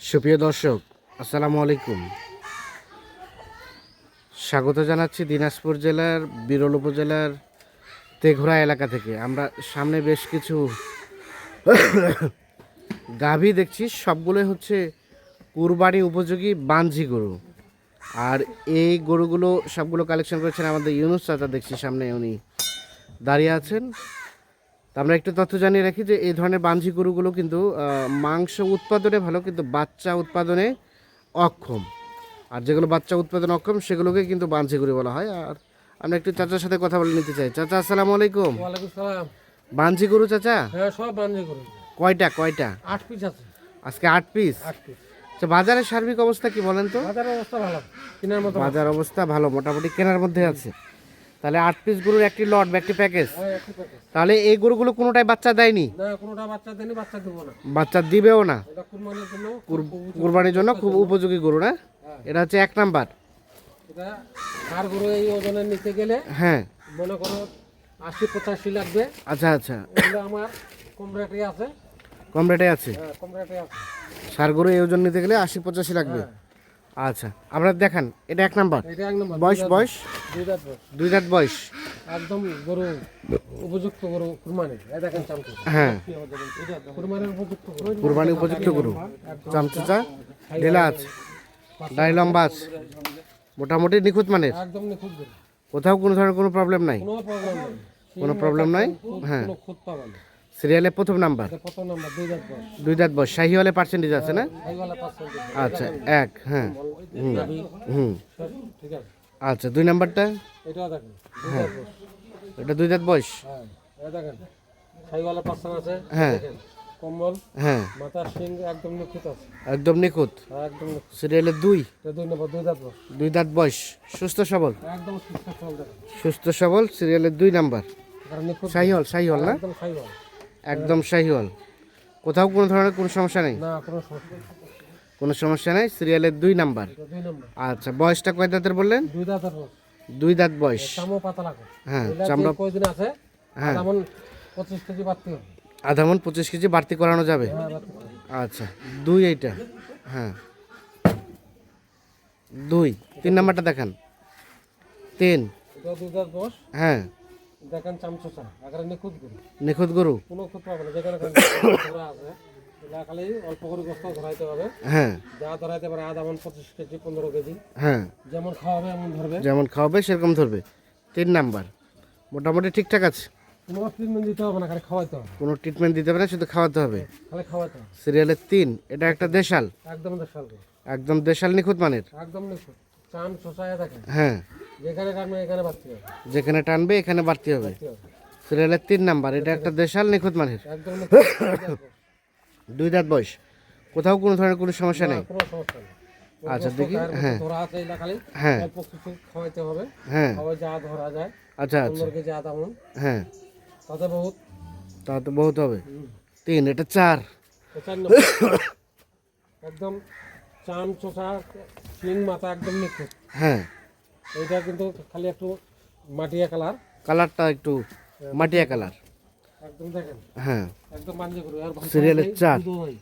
সুপ্রিয় দর্শক, আসসালামু আলাইকুম। স্বাগত জানাচ্ছি দিনাজপুর জেলার বিরল উপজেলার তেঘরা এলাকা থেকে। আমরা সামনে বেশ কিছু গাভী দেখছি, সবগুলোই হচ্ছে কুরবানি উপযোগী বাঞ্জি গরু। আর এই গরুগুলো সবগুলো কালেকশন করেছেন আমাদের ইউনুস চাচা, দেখছি সামনে উনি দাঁড়িয়ে আছেন। তা আমরা একটু তথ্য জানিয়ে রাখি যে এই ধরনের বাঞ্জি গরুগুলো কিন্তু মাংস উৎপাদনে ভালো, কিন্তু বাচ্চা উৎপাদনে অক্ষম। আর যেগুলো বাচ্চা উৎপাদনে অক্ষম সেগুলোকে কিন্তু বাঞ্জি গরু বলা হয়। আর আমরা একটু চাচার সাথে কথা বলে নিতে চাই। চাচা, আসসালামু আলাইকুম। ওয়ালাইকুম সালাম। বাঞ্জি গরু চাচা? হ্যাঁ, সব বাঞ্জি গরু। কয়টা? 8 পিস আছে। আজকে 8 পিস। 8 পিস। আচ্ছা, বাজারের সার্বিক অবস্থা কি বলেন তো? বাজারের অবস্থা ভালো, কেনার মতো। বাজার অবস্থা ভালো, মোটামুটি কেনার মধ্যে আছে। তাহলে 8 পিস গরুর একটি লট বা একটি প্যাকেজ। হ্যাঁ, একটু প্যাকেজ। তাহলে এই গরুগুলো কোনোটাই বাচ্চা দেয়নি? না, কোনোটা বাচ্চা দেয়নি, বাচ্চা দেবো না। বাচ্চা দিবেও না? এটা কুরবানির জন্য, কুরবানির জন্য খুব উপযোগী গরু না? এটা হচ্ছে 1 নাম্বার। এটা আর গরু এই ওজনের নিতে গেলে হ্যাঁ, মনে করো 80-85 লাগবে। আচ্ছা আচ্ছা, এগুলো আমার কম রেটে আছে। কম রেটে আছে। হ্যাঁ, কম রেটে আছে। সার গরু এই ওজন নিতে গেলে 80-85 লাগবে। আচ্ছা, আমরা দেখান, এটা 1 নাম্বার। এটা 1 নম্বর। বয়স? দুই দাঁত বয়স। 2 দাঁত বয়স। একদম গরু উপযুক্ত গরু কুরবানি। এই দেখেন চামচা। হ্যাঁ, কুরবানির উপযুক্ত গরু। কুরবানি উপযুক্ত গরু। চামচা ঢেলা আছে, দাড়ি লম্বা আছে, মোটামুটি নিখুঁত মানের। একদম নিখুঁত গরু। কোথাও কোনো ধরনের কোনো প্রবলেম নাই? কোনো প্রবলেম নেই। কোনো প্রবলেম নাই। হ্যাঁ, কোনো খুঁত পাবেন না। সিরিয়ালে প্রথম নাম্বার। এটা কত নাম্বার? 2 দাঁত বয়স। 2 দাঁত বয়স। শাহিওয়ালে পার্সেন্টেজ আছে না? ভাইওয়ালা 5 আচ্ছা, 1। হ্যাঁ, হুম হুম, ঠিক আছে। আচ্ছা, 2 নাম্বারটা? এটা দেখেন 2 দাঁত বয়স। এটা 2 দাঁত বয়স। হ্যাঁ, এটা দেখেন ভাইওয়ালা 5 আছে। হ্যাঁ। দেখেন কম্বল, হ্যাঁ, মাথার শিং একদম নিখুঁত আছে। একদম নিখুঁত। একদম নিখুঁত। সিরিয়ালে 2। এটা 2 নম্বর, 2 দাঁত বয়স। 2 দাঁত বয়স, সুস্থ সবল। একদম সুস্থ সবল দেখেন। সুস্থ সবল, সিরিয়ালে 2 নাম্বার। এটা নিখুঁত। শাহিওয়াল না? একদম ভাইওয়ালা। একদম শাহিওয়াল। কোথাও কোনো ধরনের কোনো সমস্যা নেই? না, কোনো সমস্যা নেই। কোনো সমস্যা নেই। সিরিয়ালের 2 নাম্বার। এটা 2 নম্বর। আচ্ছা, বয়সটা কয় দাঁতের বললেন? 2 দাঁতের বয়স। 2 দাঁত বয়স। চামড়া পাতলা করে। হ্যাঁ, এটা চামড়া কয়দিন আছে? হ্যাঁ, যেমন 25 কেজি বাড়তি হবে। আধা মণ 25 কেজি বাড়তি করানো যাবে। হ্যাঁ, বাড়তি হবে। আচ্ছা, 2 এইটা। হ্যাঁ, 2। 3 নাম্বারটা দেখান। 3। এটা 2 দাঁত বয়স। হ্যাঁ, দেখেন চামচা একেবারে নিখুঁত গরু। নিখুঁত গরু। কোনো খুঁত পাবে না। যেখানে ধরা আছে এটা খালি অল্প করে গোস্ত ধরাইতে হবে। হ্যাঁ যা ধরাইতে পারে আধা মণ, 25 কেজি, 15 কেজি। হ্যাঁ, যেমন খাওয়াবে এমন ধরবে। যেমন খাওয়াবে সেরকম ধরবে। 3 নাম্বার মোটামুটি ঠিকঠাক আছে। কোনো ট্রিটমেন্ট দিতে হবে না, খালি খাওয়াইতে হবে। কোনো ট্রিটমেন্ট দিতে হবে না, শুধু খাওয়াতে হবে। খালি খাওয়াইতে হবে। সিরিয়ালের 3। এটা একটা দেশাল, একদম দেশাল গরু। একদম দেশাল নিখুঁত মানের। একদম নিখুঁত। চাম চোষায় দেখেন। হ্যাঁ, যেখানে কাটবে এখানে বাড়তি হবে। যেখানে টানবে এখানে বাড়তি হবে। বাড়তি হবে। সিরিয়ালের 3 নাম্বার। এটা একটা দেশাল নিখুঁত মানের। একদম নিখুঁত। 2 দাঁত বয়স। কোথাও কোনো ধরনের কোনো সমস্যা নেই? কোনো সমস্যা নেই। আচ্ছা, গোস্ত দেখি। গায়ের মধ্যে হ্যাঁ ধরা আছে এটা খালি হ্যাঁ, অল্প কিছু খাওয়াইতে হবে। হ্যাঁ, খাওয়াই যা ধরা যায়। আচ্ছা আচ্ছা, 15 কেজি আধা মণ। হ্যাঁ, তাতে বহুত। তা তো বহুত হবে। 3। এটা 4। তো 4 নম্বর। একদম চাম চোষা, শিং মাথা একদম নিখুঁত। হ্যাঁ, এইটা কিন্তু খালি একটু মাটিয়া কালার। কালারটা একটু মাটিয়া কালার। একদম দেখেন হ্যাঁ, একদম বাঞ্জি গরু। আর ভাষা সিরিয়ালের নেই, 4। দুধও নাই।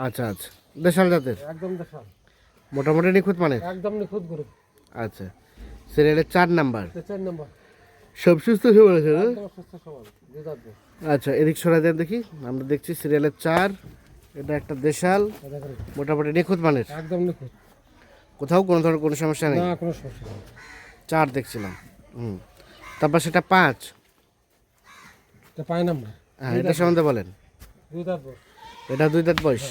আচ্ছা আচ্ছা, দেশাল জাতের, একদম দেশাল। মোটামুটি নিখুঁত মানের। একদম নিখুঁত গরু। আচ্ছা, সিরিয়ালের 4 নাম্বার। তো 4 নম্বর। সব সুস্থ সবল আছে না? একদম সুস্থ সবল। 2 দাঁত বয়স। আচ্ছা, এদিক সরা দেন দেখি। আমরা দেখছি সিরিয়ালের 4। এটা একটা দেশাল, এই দেখেন মোটামুটি নিখুঁত মানের। একদম নিখুঁত। কোথাও কোনো ধরনের কোনো সমস্যা নেই। না, কোনো সমস্যা নেই। 4 দেখছিলাম। তারপর সেটা 5। এটা 5 নম্বর। হ্যাঁ, এটা সম্বন্ধে বলেন। 2 দাঁত বয়স। এটা 2 দাঁত বয়স।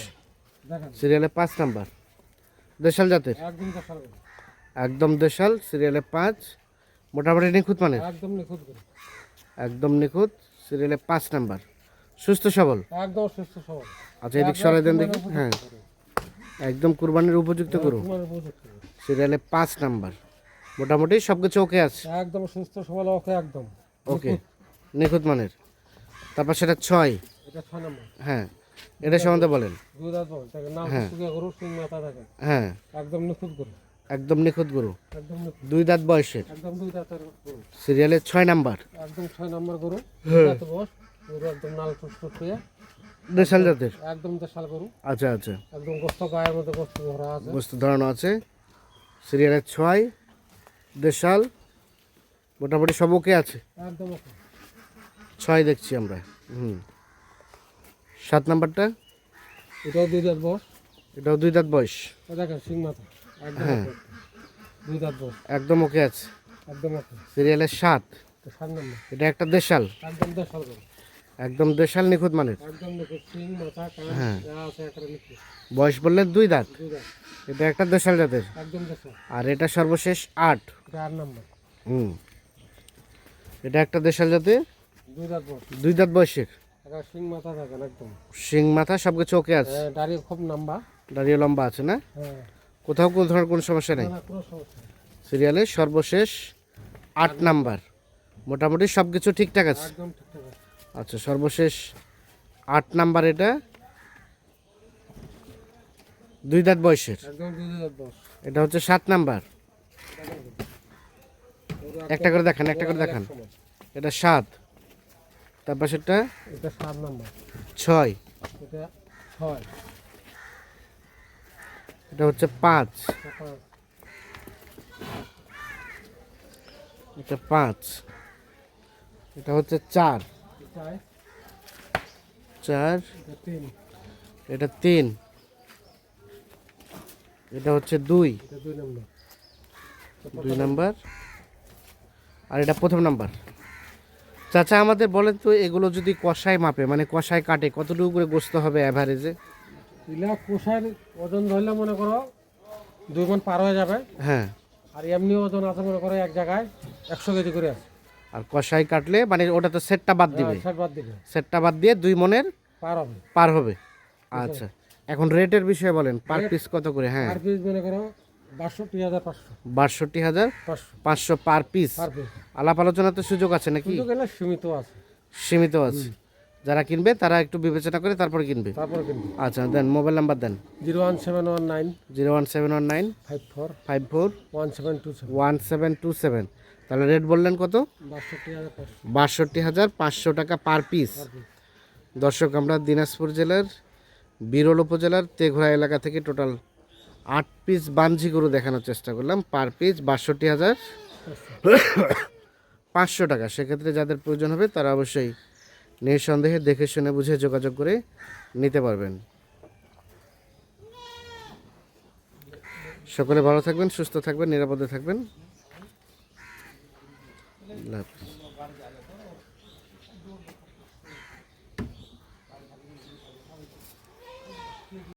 দেখেন সিরিয়ালে 5 নাম্বার। দেশাল জাতের, একদম দেশাল গরু। একদম দেশাল। সিরিয়ালে 5, মোটামুটি নিখুঁত মানের। একদম নিখুঁত গরু। একদম নিখুঁত। সিরিয়ালে 5 নাম্বার। সুস্থ সবল। একদম সুস্থ সবল। আচ্ছা, এদিক সরাই দেন দেখি। হ্যাঁ, একদম কুরবানির উপযুক্ত গরু। তোমার উপযুক্ত গরু। সিরিয়ালে 5 নাম্বার। মোটামুটি সব কিছু ওকে আছে। একদম সুস্থ সবল। ওকে একদম ওকে, নিখুঁত মানের। তারপর সেটা 6। এটা 6 নম্বর। হ্যাঁ, এটা সম্বন্ধে বলেন। 2 দাঁত বয়স। দেখেন নাম হ্যাঁ। শুকিয়ে গরু, শিং মাথা দেখেন। হ্যাঁ, একদম নিখুঁত গরু। একদম নিখুঁত গরু। একদম নিখুঁত। 2 দাঁত বয়সের। একদম 2 দাঁতের গরু। সিরিয়ালে 6 নাম্বার। একদম 6 নম্বর গরু। 2 দাঁত বয়স। গরু একদম নাল টুকটুক হয়ে। দেশাল জাতের। একদম দেশাল গরু, আচ্ছা আচ্ছা, একদম গোস্ত গায়ের মধ্যে গোস্ত ধরা আছে। বস্তু ধরানো আছে। সিরিয়ালের 6, দেশাল, মোটামুটি সব ওকে আছে। একদম ওকে। 6 দেখছি আমরা। 7 নাম্বারটা, এটাও 2 দাঁত বয়স। এটাও 2 দাঁত বয়স। দেখেন সিং মাথা, একদম হ্যাঁ। ওকে। 2 দাঁত বয়স, একদম ওকে আছে। একদম ওকে। সিরিয়ালের 7, তো 7 নম্বর, এটা একটা দেশাল, একদম দেশাল গরু, একদম দেশাল নিখুঁত মানের। একদম দেখো সিং মাথা কান হ্যাঁ। যা আছে একটা নিচে। বয়স বললেন 2 দাঁত, 2 দাঁত, এটা একটা দেশাল জাতের। একদম দেশাল। আর এটা সর্বশেষ 8। এটা 8 নম্বর, এটা একটা দেশাল জাতের, 2 দাঁত বয়স। 2 দাঁত বয়সের। একটা সিং মাথা দেখেন একদম। শিং মাথা সব কিছু ওকে আছে। দাড়ি খুব লম্বা। দাঁড়িয়ে লম্বা আছে না? হ্যাঁ, কোথাও কোনো ধরনের কোনো সমস্যা নেই। না, কোনো সমস্যা নেই। সিরিয়ালের সর্বশেষ 8 নাম্বার, মোটামুটি সব কিছু ঠিকঠাক আছে। একদম ঠিকঠাক আছে। আচ্ছা, সর্বশেষ 8 নাম্বার, এটা 2 দাঁত বয়সের। একদম 2 দাঁত বয়স। এটা হচ্ছে 7 নাম্বার। গরু একটা করে দেখান, একটা করে দেখান। সময়। এটা 7, তার পাশেরটা এটা 7 নম্বর, 6, এটা 6, এটা হচ্ছে 5, এটা 5, এটা হচ্ছে 4, এটা 3, এটা 3, এটা হচ্ছে 2 এটা 2 নম্বর, 2 নাম্বার, আর এটা প্রথম নাম্বার। চাচা আমাদের বলেন তো, এগুলো যদি কষায় মাপে, মানে কষায় কাটে, কতটুকু করে গোস্ত হবে অ্যাভারেজে? ইলা কোষার ওজন ধরলে মনে করো 2 মণ পার হয়ে যাবে। হ্যাঁ। আর এমনি ওজন আছে মনে করো এক জায়গায় 100 কেজি করে আছে। আর কষায় কাটলে মানে ওটা তো সেটটা বাদ দিবে, ষাট বাদ দিবে, সেটটা বাদ দিয়ে 2 মণের পার হবে। পার হবে। আচ্ছা, এখন রেটের বিষয়ে বলেন, পার পিস কত করে? হ্যাঁ, পার পিস মনে করো 62,500, 62,500 পার পিস। Per piece. আলাপ আলোচনার তো সুযোগ আছে নাকি? সুযোগ এলে সীমিত আছে, সীমিত আছে। যারা কিনবে তারা একটু বিবেচনা করে তারপরে কিনবে। তারপরে কিন্তু আচ্ছা, দেন মোবাইল নাম্বার দেন। 01719 01719 54 54 1727, 1727। তাহলে রেট বললেন কত? 62,500, 62,500 টাকা পার পিস। দর্শক, আমরা দিনাজপুর জেলার বিরল উপজেলার তেঘরা এলাকা থেকে টোটাল 8 পিস বাঞ্জি গরু দেখানোর চেষ্টা করলাম। পার পিস 62,500 টাকা। সেক্ষেত্রে যাদের প্রয়োজন হবে তারা অবশ্যই নিঃসন্দেহে দেখে শুনে বুঝে যোগাযোগ করে নিতে পারবেন। সকলে ভালো থাকবেন, সুস্থ থাকবেন, নিরাপদে থাকবেন। আল্লাহ হাফেজ।